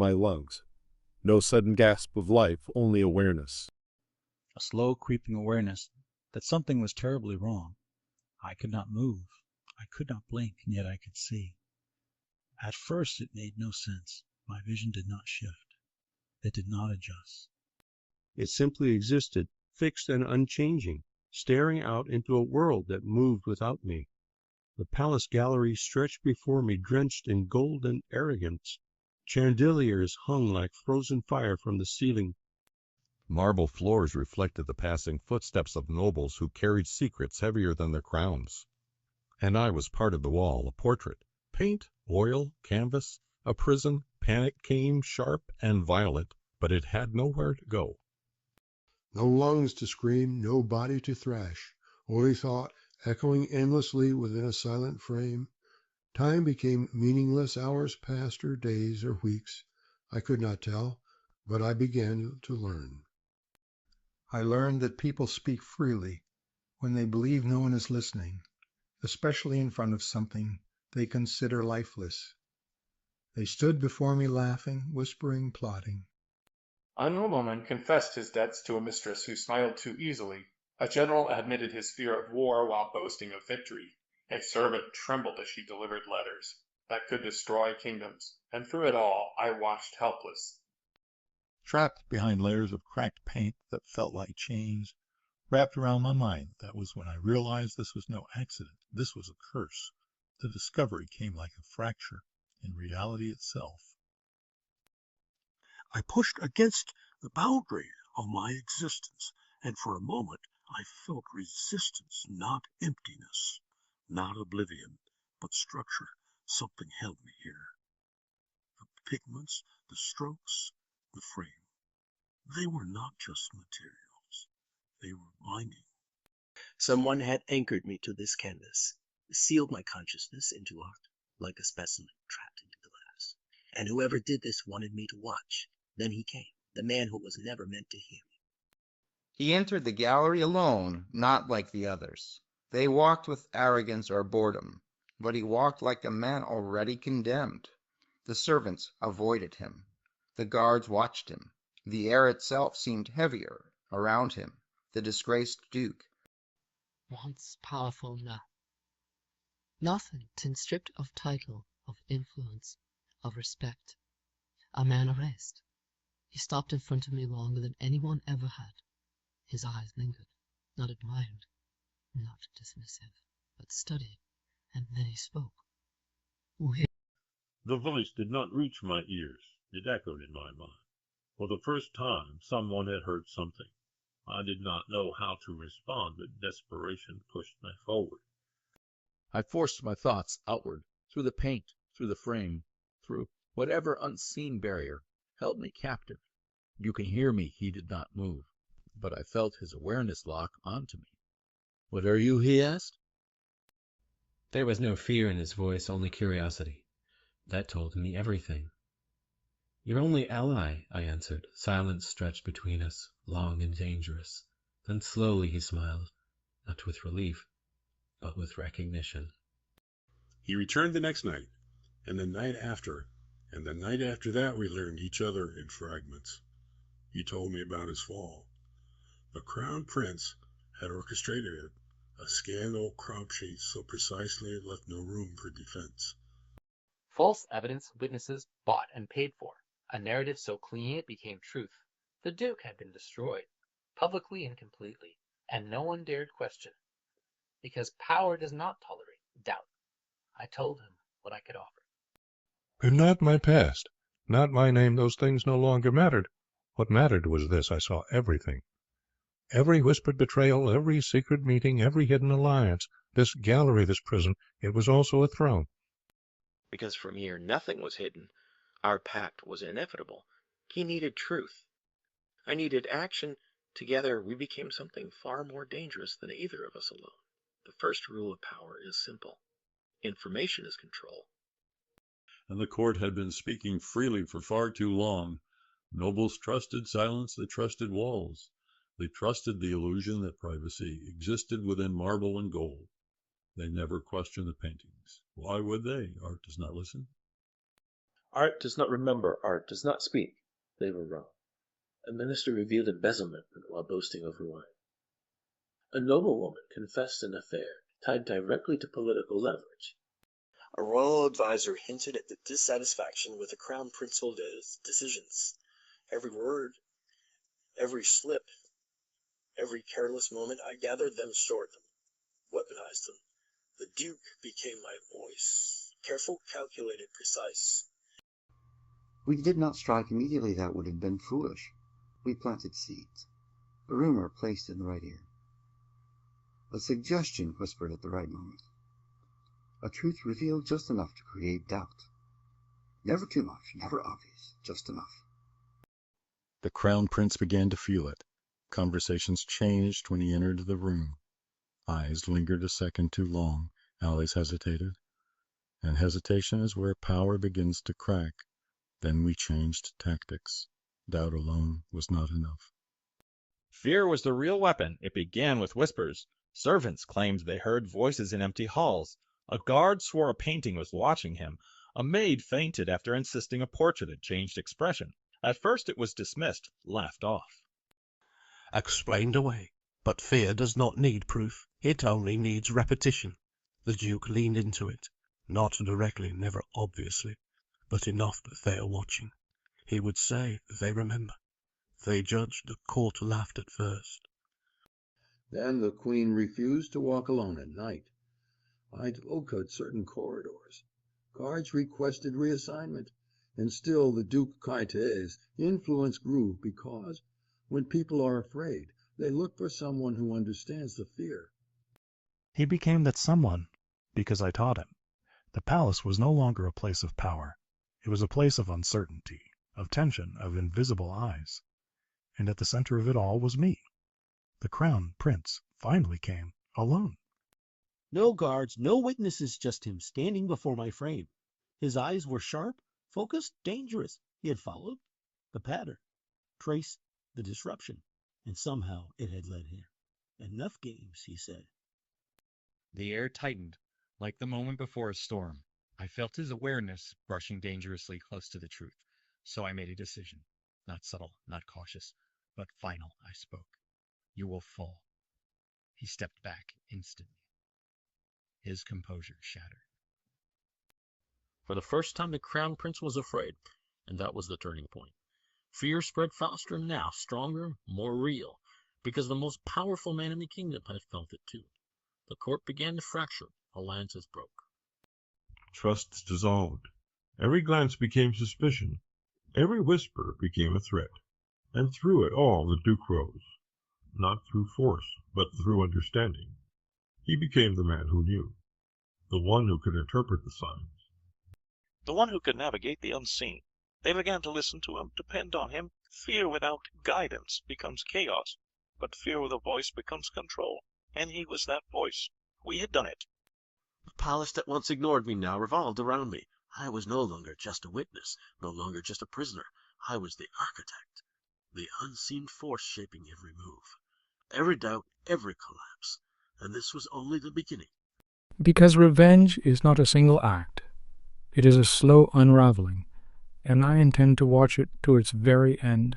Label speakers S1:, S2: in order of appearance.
S1: my lungs. No sudden gasp of life, only awareness.
S2: A slow creeping awareness that something was terribly wrong. I could not move. I could not blink, and yet I could see. At first it made no sense. My vision did not shift. It did not adjust.
S3: It simply existed, fixed and unchanging, staring out into a world that moved without me. The palace gallery stretched before me, drenched in golden arrogance. Chandeliers hung like frozen fire from the ceiling.
S4: Marble floors reflected the passing footsteps of nobles who carried secrets heavier than their crowns. And I was part of the wall, a portrait. Paint, oil, canvas, a prison. Panic came, sharp and violent, but it had nowhere to go.
S5: No lungs to scream, no body to thrash, only thought echoing endlessly within a silent frame. Time became meaningless, hours passed, or days, or weeks. I could not tell, but I began to learn. I learned that people speak freely when they believe no one is listening, especially in front of something they consider lifeless. They stood before me laughing, whispering, plotting.
S6: A nobleman confessed his debts to a mistress who smiled too easily. A general admitted his fear of war while boasting of victory. A servant trembled as she delivered letters that could destroy kingdoms, and through it all I watched helpless.
S2: Trapped behind layers of cracked paint that felt like chains wrapped around my mind, that was when I realized this was no accident. This was a curse. The discovery came like a fracture in reality itself.
S7: I pushed against the boundary of my existence, and for a moment I felt resistance, not emptiness, not oblivion, but structure. Something held me here. The pigments, the strokes, the frame. They were not just materials. They were binding.
S8: Someone had anchored me to this canvas, sealed my consciousness into art, like a specimen trapped into glass. And whoever did this wanted me to watch. Then he came, the man who was never meant to hear me.
S9: He entered the gallery alone, not like the others. They walked with arrogance or boredom, but he walked like a man already condemned. The servants avoided him. The guards watched him. The air itself seemed heavier around him. The disgraced duke,
S10: once powerful now. Nothing stripped of title, of influence, of respect. A man erased. He stopped in front of me longer than anyone ever had. His eyes lingered, not admired, not dismissive, but studied, and then he spoke.
S11: The voice did not reach my ears. It echoed in my mind. For the first time, someone had heard something. I did not know how to respond, but desperation pushed me forward.
S12: I forced my thoughts outward, through the paint, through the frame, through whatever unseen barrier held me captive. You can hear me, he did not move, but I felt his awareness lock onto me. What are you, he asked?
S13: There was no fear in his voice, only curiosity. That told me everything. Your only ally, I answered. Silence stretched between us, long and dangerous. Then slowly he smiled, not with relief, but with recognition.
S14: He returned the next night, and the night after, and the night after that we learned each other in fragments. He told me about his fall. The Crown Prince had orchestrated it, a scandal crop sheet so precisely it left no room for defense.
S15: False evidence witnesses bought and paid for. A narrative so clean it became truth. The Duke had been destroyed, publicly and completely, and no one dared question it. Because power does not tolerate doubt. I told him what I could offer.
S16: But not my past, not my name. Those things no longer mattered. What mattered was this: I saw everything. Every whispered betrayal, every secret meeting, every hidden alliance. This gallery, this prison, it was also a throne.
S17: Because from here nothing was hidden. Our pact was inevitable. He needed truth. I needed action. Together we became something far more dangerous than either of us alone. The first rule of power is simple. Information is control.
S11: And the court had been speaking freely for far too long. Nobles trusted silence, they trusted walls. They trusted the illusion that privacy existed within marble and gold. They never questioned the paintings. Why would they? Art does not listen.
S18: Art does not remember, art does not speak. They were wrong. A minister revealed embezzlement while boasting over wine. A noblewoman confessed an affair tied directly to political leverage.
S8: A royal adviser hinted at the dissatisfaction with the crown prince's decisions. Every word, every slip, every careless moment, I gathered them, stored them, weaponized them. The Duke became my voice, careful, calculated, precise.
S19: We did not strike immediately. That would have been foolish. We planted seeds. A rumor placed in the right ear. A suggestion whispered at the right moment. A truth revealed just enough to create doubt. Never too much, never obvious, just enough.
S4: The Crown Prince began to feel it. Conversations changed when he entered the room. Eyes lingered a second too long. Allies hesitated. And hesitation is where power begins to crack. Then we changed tactics. Doubt alone was not enough.
S20: Fear was the real weapon. It began with whispers. Servants claimed they heard voices in empty halls. A guard swore a painting was watching him. A maid fainted after insisting a portrait had changed expression. At first it was dismissed, laughed off.
S7: Explained away. But fear does not need proof. It only needs repetition. The Duke leaned into it. Not directly, never obviously, but enough that they are watching. He would say, they remember. They judged, the court laughed at first.
S3: Then the Queen refused to walk alone at night. I'd located certain corridors. Guards requested reassignment, and still the Duke Kaite's influence grew because, when people are afraid, they look for someone who understands the fear.
S21: He became that someone because I taught him. The palace was no longer a place of power. It was a place of uncertainty, of tension, of invisible eyes. And at the center of it all was me. The Crown Prince finally came, alone.
S22: No guards, no witnesses, just him standing before my frame. His eyes were sharp, focused, dangerous. He had followed the pattern, traced the disruption, and somehow it had led here. Enough games, he said.
S23: The air tightened, like the moment before a storm. I felt his awareness brushing dangerously close to the truth, so I made a decision. Not subtle, not cautious, but final, I spoke. You will fall. He stepped back instantly. His composure shattered.
S18: For the first time, the Crown Prince was afraid, and that was the turning point. Fear spread faster now, stronger, more real, because the most powerful man in the kingdom had felt it too. The court began to fracture, alliances broke.
S16: Trusts dissolved. Every glance became suspicion. Every whisper became a threat. And through it all the Duke rose. Not through force, but through understanding. He became the man who knew. The one who could interpret the signs.
S24: The one who could navigate the unseen. They began to listen to him, depend on him. Fear without guidance becomes chaos, but fear with a voice becomes control. And he was that voice. We had done it.
S7: The palace that once ignored me now revolved around me. I was no longer just a witness, no longer just a prisoner. I was the architect, the unseen force shaping every move, every doubt, every collapse. And this was only the beginning.
S25: Because revenge is not a single act. It is a slow unraveling, and I intend to watch it to its very end.